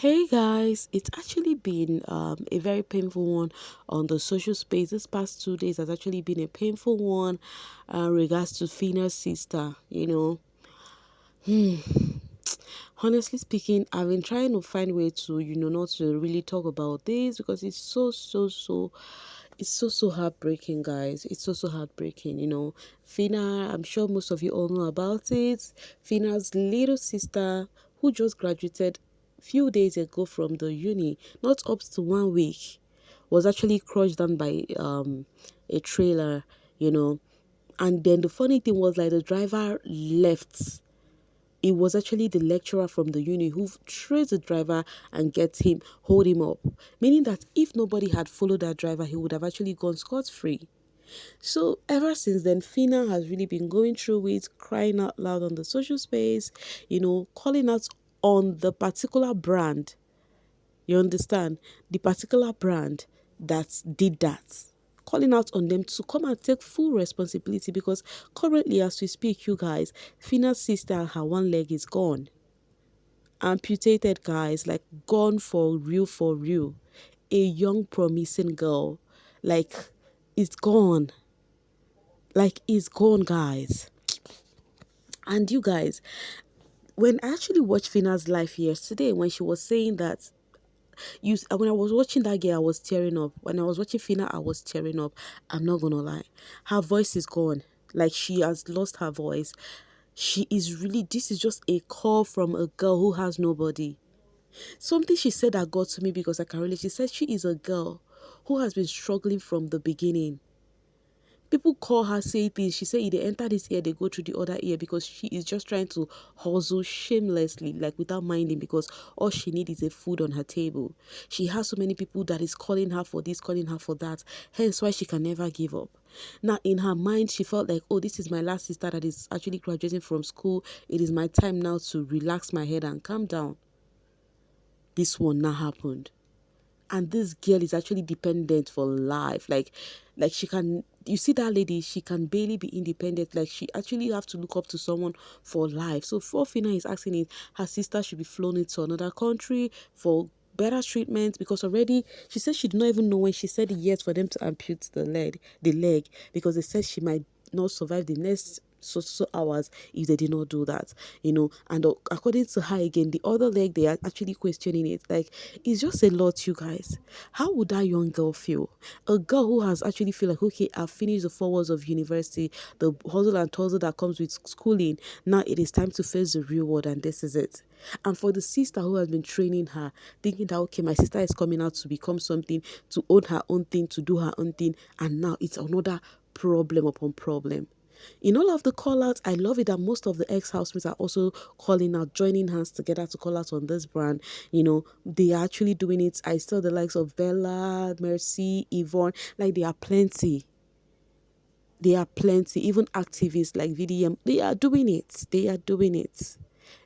Hey guys, it's actually been a very painful one on the social space. This past 2 days has actually been a painful one regards to Phyna's sister. Honestly speaking, I've been trying to find way to not to really talk about this because it's so heartbreaking, guys. It's so heartbreaking. Phyna, I'm sure most of you all know about it. Phyna's little sister who just graduated few days ago from the uni, not up to 1 week, was actually crushed down by a trailer, you know. And then the funny thing was, like, the driver left. It was actually the lecturer from the uni who traced the driver and gets him, hold him up. Meaning that if nobody had followed that driver, he would have actually gone scot-free. So ever since then, Phyna has really been going through it, crying out loud on the social space, calling out on the particular brand. You understand? The particular brand that did that. Calling out on them to come and take full responsibility because currently, as we speak, you guys, Phyna's sister, her one leg is gone. Amputated, guys, like gone for real, for real. A young, promising girl, like, it's gone. Like, it's gone, guys. And you guys, when I actually watched Phyna's life yesterday, when she was saying that, when I was watching that girl, I was tearing up. When I was watching Phyna, I was tearing up. I'm not gonna lie. Her voice is gone. Like, she has lost her voice. She is really, this is just a call from a girl who has nobody. Something she said that got to me because I can relate. She said she is a girl who has been struggling from the beginning. People call her, say things. She say they enter this ear, they go through the other ear because she is just trying to hustle shamelessly, like without minding, because all she needs is a food on her table. She has so many people that is calling her for this, calling her for that. Hence why she can never give up. Now in her mind, she felt like, oh, this is my last sister that is actually graduating from school. It is my time now to relax my head and calm down. This one now happened. And this girl is actually dependent for life. Like she can, you see that lady, she can barely be independent. Like, she actually have to look up to someone for life. So what Phyna is asking is her sister should be flown into another country for better treatment, because already she said she did not even know when she said yes for them to ampute the leg, because they said she might not survive the next so hours if they did not do that. And according to her again, the other leg, they are actually questioning it. Like, it's just a lot, you guys. How would that young girl feel? A girl who has actually feel like, okay, I've finished the 4 years of university, the hustle and tussle that comes with schooling. Now it is time to face the real world, and this is it. And for the sister who has been training her, thinking that, okay, my sister is coming out to become something, to own her own thing, to do her own thing, and now it's another problem upon problem. In all of the call outs, I love it that most of the ex-housemates are also calling out, joining hands together to call out on this brand. They are actually doing it. I saw the likes of Bella, Mercy, Yvonne, like, there are plenty. There are plenty. Even activists like VDM, they are doing it. They are doing it.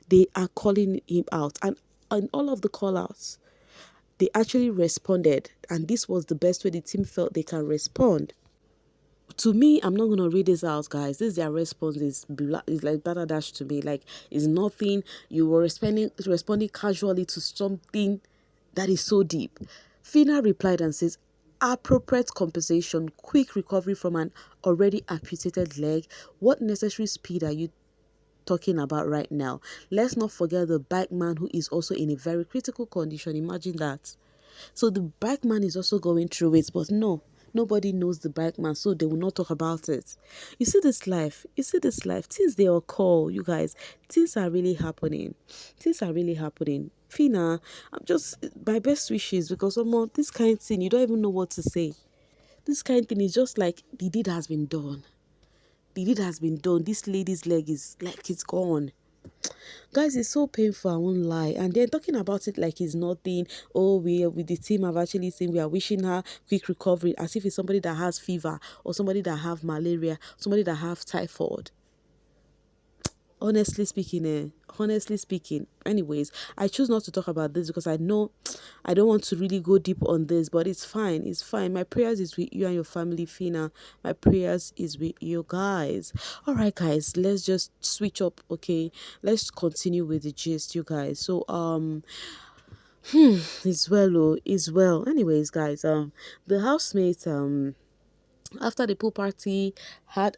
They are calling him out. And all of the call outs, they actually responded. And this was the best way the team felt they can respond. To me, I'm not gonna read this out, guys. This is their response. Is like better dash to me. Like, it's nothing. You were responding casually to something that is so deep. Phyna replied and says, appropriate compensation, quick recovery from an already amputated leg. What necessary speed are you talking about right now? Let's not forget the bike man who is also in a very critical condition. Imagine that. So the bike man is also going through it, but no, nobody knows the bike man, so they will not talk about it. You see this life, things they occur, you guys. Things are really happening. Phyna, I'm just, my best wishes, because this kind of thing, you don't even know what to say. This kind of thing is just like, the deed has been done. This lady's leg is like, it's gone. Guys, it's so painful, I won't lie. And they're talking about it like it's nothing. Oh, we with the team have actually seen, we are wishing her quick recovery, as if it's somebody that has fever, or somebody that have malaria, somebody that have typhoid. Honestly speaking, anyways, I choose not to talk about this because I know I don't want to really go deep on this, but it's fine. My prayers is with you and your family, Phyna. My prayers is with you guys. All right, guys, let's just switch up. Okay, let's continue with the gist, you guys. So It's well, oh, it's well. Anyways, guys, the housemate, after the pool party had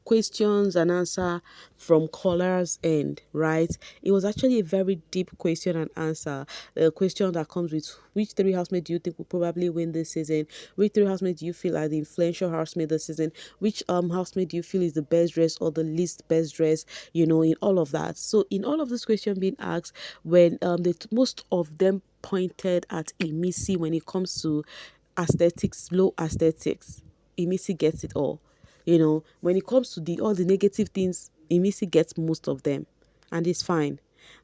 questions and answer from Kola'S end, right? It was actually a very deep question and answer. The question that comes with which three housemates do you think will probably win this season? Which three housemates do you feel are the influential housemate this season? Which housemate do you feel is the best dressed or the least best dressed? You know, in all of that. So in all of this question being asked, when most of them pointed at Emisi when it comes to aesthetics, low aesthetics. Emisi gets it all. You know, when it comes to the all the negative things, Emisi gets most of them. And it's fine.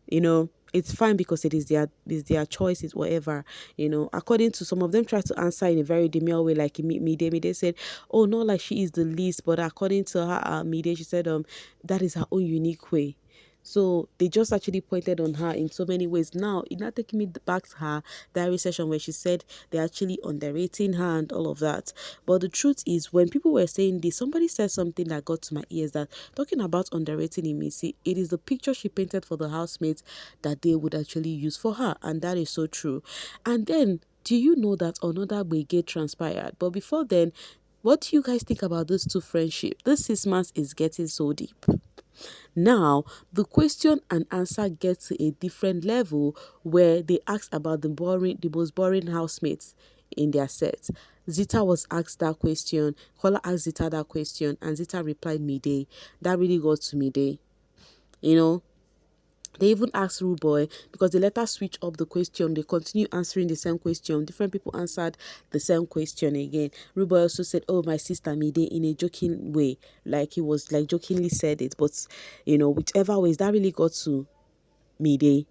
You know, it's fine because it's their choices, whatever. You know, according to some of them try to answer in a very demure way, like Mide said, oh, not like she is the least, but according to her, Mide, she said, that is her own unique way. So they just actually pointed on her in so many ways. Now, it not taking me back to her diary session where she said they're actually underrating her and all of that. But the truth is, when people were saying this, somebody said something that got to my ears that talking about underrating Emisi, it is the picture she painted for the housemates that they would actually use for her. And that is so true. And then, do you know that another Brigade transpired? But before then, what do you guys think about those two friendship? This 6 months is getting so deep. Now, the question and answer get to a different level where they ask about the most boring housemates in their set. Zita was asked that question, Kola asked Zita that question, and Zita replied Mide. That really got to Mide. You know, they even asked Ruboy because they let her switch up the question. They continue answering the same question. Different people answered the same question again. Ruboy also said, oh, my sister Mide in a joking way. Like he was like jokingly said it. But, you know, whichever ways, that really got to Mide.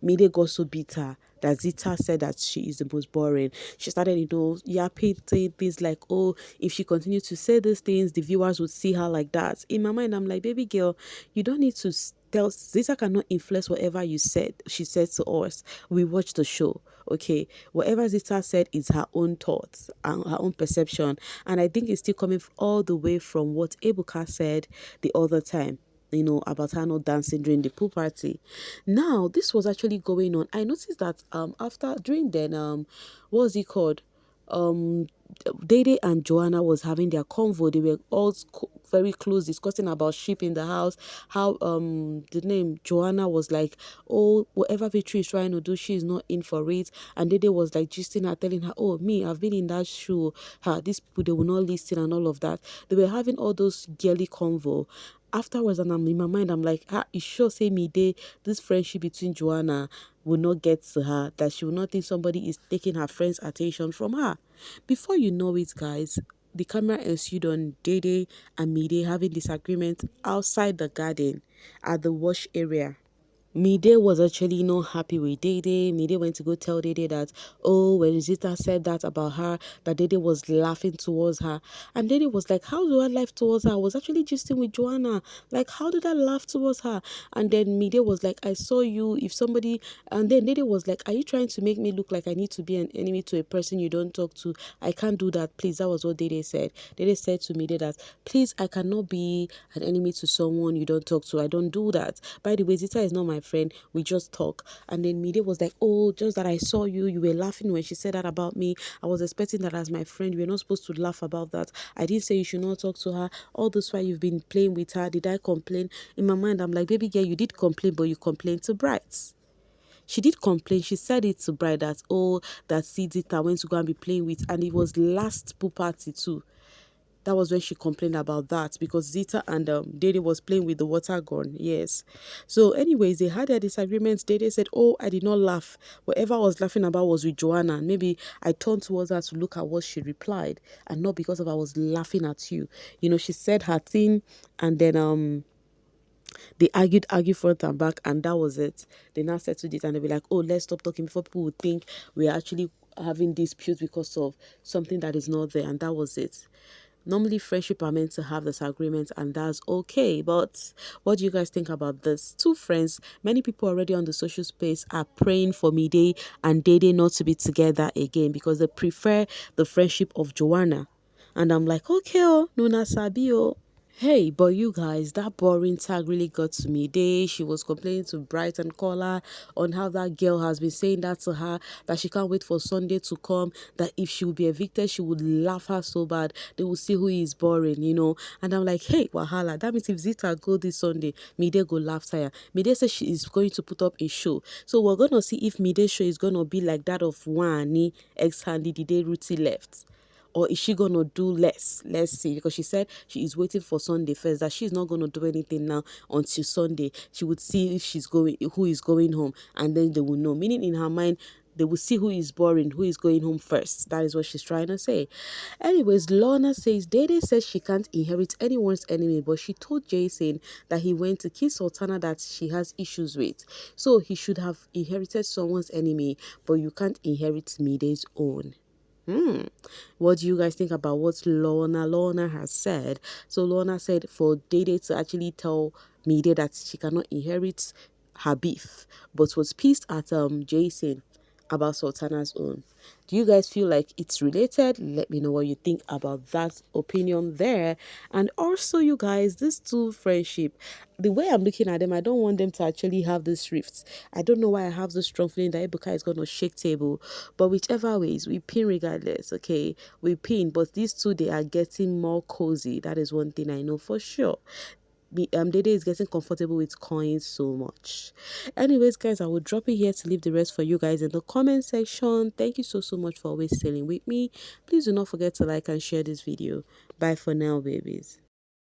Mide got so bitter that Zita said that she is the most boring. She started, yapping, saying things like, oh, if she continued to say these things, the viewers would see her like that. In my mind, I'm like, baby girl, you don't need to tell. Zita cannot influence whatever she said to us. We watched the show, okay? Whatever Zita said is her own thoughts and her own perception. And I think it's still coming all the way from what Ebuka said the other time, about her not dancing during the pool party. Now, this was actually going on. I noticed that after during then what was it called? Um Dede and Joanna was having their convo. They were all very close, discussing about sheep in the house. How the name Joanna was like, oh, whatever Victory is trying to do, she is not in for it. And Dede was like gisting her, telling her, oh, me, I've been in that show. These people, they will not listen and all of that. They were having all those girly convo afterwards, and I'm in my mind, I'm like, it sure say me this friendship between Joanna will not get to her, that she will not think somebody is taking her friend's attention from her. Before you know it, guys, the camera ensued on Dede and Mide having disagreement outside the garden at the wash area. Mide was actually not happy with Dede. Mide went to go tell Dede that, oh, when Zita said that about her, that Dede was laughing towards her. And Dede was like, how do I laugh towards her? I was actually gisting with Joanna. Like, how did I laugh towards her? And then Mide was like, I saw you, if somebody... And then Dede was like, are you trying to make me look like I need to be an enemy to a person you don't talk to? I can't do that, please. That was what Dede said. Dede said to Mide that, please, I cannot be an enemy to someone you don't talk to. I don't do that. By the way, Zita is not my friend, we just talk. And then Mide was like, oh, just that I saw you were laughing when she said that about me. I was expecting that as my friend, we're not supposed to laugh about that. I didn't say you should not talk to her. All this while you've been playing with her, did I complain? In my mind, I'm like, baby girl, you did complain, but you complained to Bright. She did complain. She said it to Bright that, oh, that Zita went to go and be playing with, and it was last pool party too. That was when she complained about that, because Zita and Dede was playing with the water gun. Yes. So anyways, they had their disagreements. Dede said, oh, I did not laugh. Whatever I was laughing about was with Joanna. And maybe I turned towards her to look at what she replied, and not because of I was laughing at you. She said her thing, and then they argued front and back, and that was it. They now settled it, and they were like, oh, let's stop talking before people would think we're actually having disputes because of something that is not there, and that was it. Normally, friendship are meant to have disagreements, and that's okay. But what do you guys think about this? Two friends, many people already on the social space are praying for Mide and Dede not to be together again because they prefer the friendship of Joanna. And I'm like, okay, oh, Nuna Sabio. Hey, but you guys, that boring tag really got to me. She was complaining to Bright and Kola on how that girl has been saying that to her, that she can't wait for Sunday to come, that if she would be evicted, she would laugh her so bad. They will see who is boring. And I'm like, hey, Wahala, that means if Zita go this Sunday, Mide go laugh her. Mide says she is going to put up a show. So we're going to see if Mide's show is going to be like that of Wani, ex-handy, the day Ruti left. Or is she gonna do less? Let's see. Because she said she is waiting for Sunday first, that she's not gonna do anything now until Sunday. She would see if who is going home, and then they will know. Meaning in her mind, they will see who is boring, who is going home first. That is what she's trying to say. Anyways, Lorna says Dede says she can't inherit anyone's enemy, but she told Jason that he went to kiss Sultana that she has issues with. So he should have inherited someone's enemy, but you can't inherit Mide's own. What do you guys think about what Lorna has said? So Lorna said for Dede to actually tell Mide that she cannot inherit her beef, but was pissed at Jason about Sultana's own. Do you guys feel like it's related? Let me know what you think about that opinion there. And also, you guys, these two friendship, the way I'm looking at them, I don't want them to actually have this rifts. I don't know why I have this strong feeling that Ebuka is gonna shake table, but whichever ways, we pin regardless. Okay, we pin, but these two, they are getting more cozy. That is one thing I know for sure. Dede is getting comfortable with coins so much. Anyways, guys, I will drop it here to leave the rest for you guys in the comment section. Thank you so much for always staying with me. Please do not forget to like and share this video. Bye for now, babies.